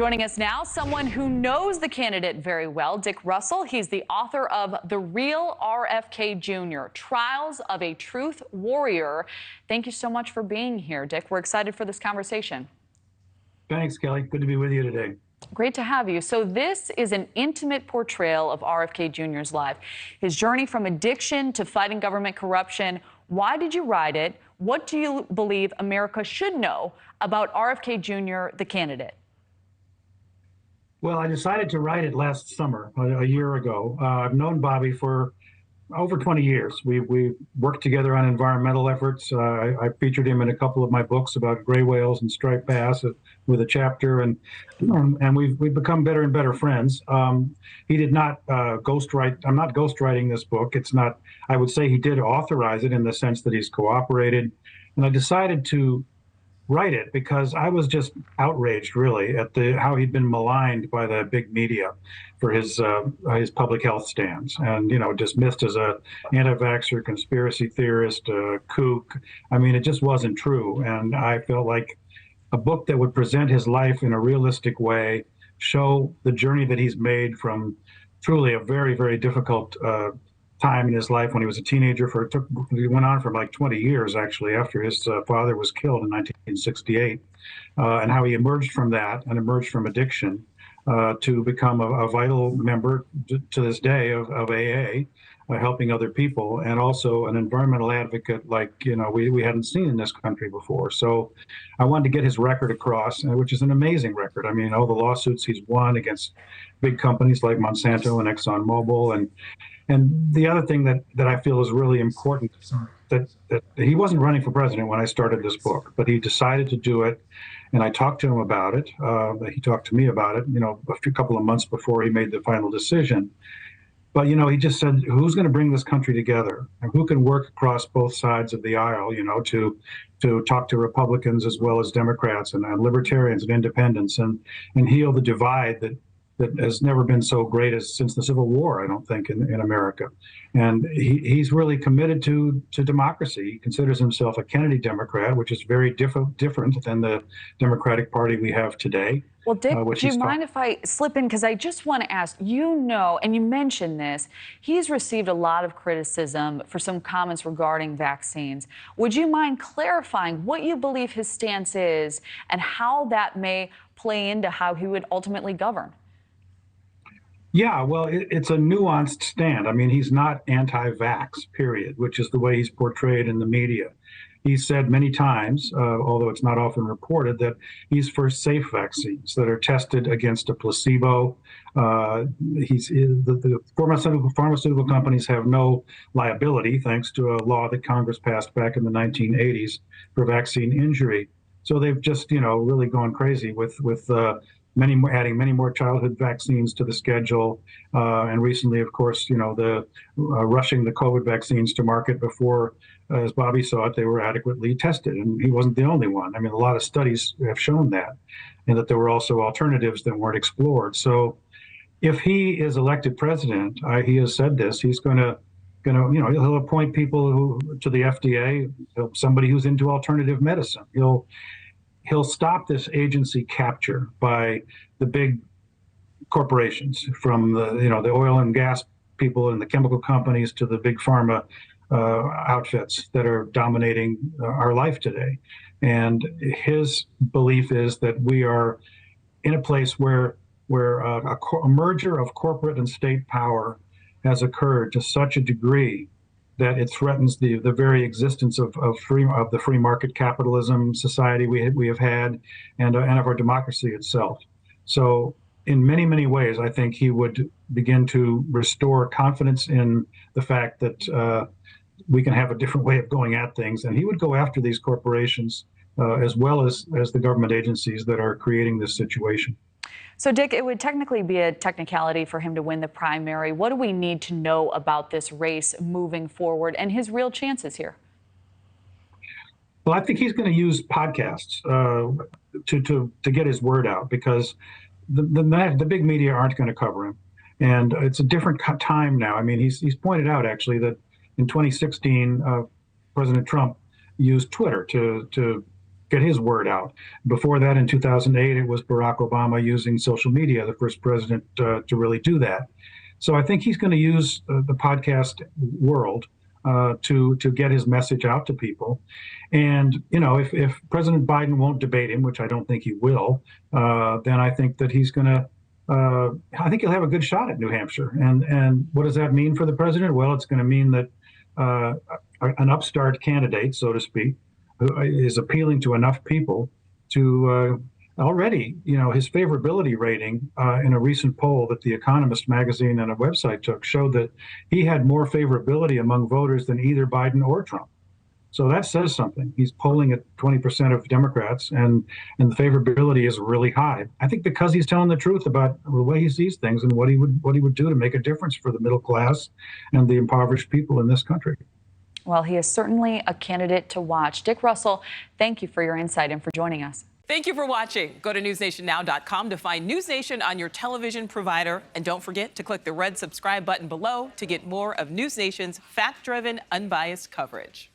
Joining us now, someone who knows the candidate very well, Dick Russell. He's the author of The Real RFK Jr, Trials of a Truth Warrior. Thank you so much for being here, Dick. We're excited for this conversation. Thanks, Kelly. Good to be with you today. Great to have you. So this is an intimate portrayal of RFK Jr.'s life, his journey from addiction to fighting government corruption. Why did you write it? What do you believe America should know about RFK Jr., the candidate? Well, I decided to write it last summer, a year ago. I've known Bobby for over 20 years. We worked together on environmental efforts. I featured him in a couple of my books about gray whales and striped bass with a chapter, and we've become better and better friends. He did not ghostwrite. I'm not ghostwriting this book. It's not. I would say he did authorize it in the sense that he's cooperated, and I decided to write it because I was just outraged, really, at how he'd been maligned by the big media for his public health stands, and dismissed as a anti-vaxxer, conspiracy theorist, kook. I mean, it just wasn't true, and I felt like a book that would present his life in a realistic way, show the journey that he's made from truly a very, very difficult time in his life when he was a teenager. He went on for like 20 years, actually, after his father was killed in 1968, and how he emerged from that and emerged from addiction to become a vital member to this day of AA, helping other people, and also an environmental advocate like we hadn't seen in this country before. So I wanted to get his record across, which is an amazing record. I mean, all the lawsuits he's won against big companies like Monsanto and ExxonMobil, and the other thing that I feel is really important, that he wasn't running for president when I started this book, but he decided to do it, and I talked to him about it. He talked to me about it, a couple of months before he made the final decision. But he just said, who's going to bring this country together, and who can work across both sides of the aisle, to talk to Republicans as well as Democrats and libertarians and independents, and heal the divide that has never been so great as since the Civil War, I don't think, in America. And he's really committed to democracy. He considers himself a Kennedy Democrat, which is very different than the Democratic Party we have today. Well, Dick, do you mind if I slip in? Because I just want to ask, and you mentioned this, he's received a lot of criticism for some comments regarding vaccines. Would you mind clarifying what you believe his stance is and how that may play into how he would ultimately govern? Yeah, well, it's a nuanced stand. I mean, he's not anti-vax, period, which is the way he's portrayed in the media. He's said many times, although it's not often reported, that he's for safe vaccines that are tested against a placebo. The pharmaceutical companies have no liability, thanks to a law that Congress passed back in the 1980s for vaccine injury. So they've just, really gone crazy with adding many more childhood vaccines to the schedule, and recently, of course, rushing the COVID vaccines to market before, as Bobby saw it, they were adequately tested, and he wasn't the only one. I mean, a lot of studies have shown that, and that there were also alternatives that weren't explored. So, if he is elected president, he has said this, he's going to, he'll appoint people to the FDA, somebody who's into alternative medicine. He'll stop this agency capture by the big corporations, from the oil and gas people and the chemical companies to the big pharma outfits that are dominating our life today. And his belief is that we are in a place where a merger of corporate and state power has occurred to such a degree that it threatens the very existence of the free market capitalism society we have had, and of our democracy itself. So in many, many ways, I think he would begin to restore confidence in the fact that we can have a different way of going at things, and he would go after these corporations as well as the government agencies that are creating this situation. So, Dick, it would technically be a technicality for him to win the primary. What do we need to know about this race moving forward and his real chances here? Well, I think he's going to use podcasts to get his word out, because the big media aren't going to cover him. And it's a different time now. I mean, he's pointed out, actually, that in 2016, President Trump used Twitter to get his word out. Before that, in 2008, it was Barack Obama using social media, the first president to really do that. So I think he's going to use the podcast world to get his message out to people. And, you know, if President Biden won't debate him, which I don't think he will, then I think that he's going to, I think he'll have a good shot at New Hampshire. And what does that mean for the president? Well, it's going to mean that an upstart candidate, so to speak, who is appealing to enough people to already, you know, his favorability rating in a recent poll that The Economist magazine and a website took showed that he had more favorability among voters than either Biden or Trump. So that says something. He's polling at 20% of Democrats, and the favorability is really high. I think because he's telling the truth about the way he sees things and what he would do to make a difference for the middle class and the impoverished people in this country. Well, he is certainly a candidate to watch. Dick Russell, thank you for your insight and for joining us. Thank you for watching. Go to newsnationnow.com to find News Nation on your television provider. And don't forget to click the red subscribe button below to get more of News Nation's fact-driven, unbiased coverage.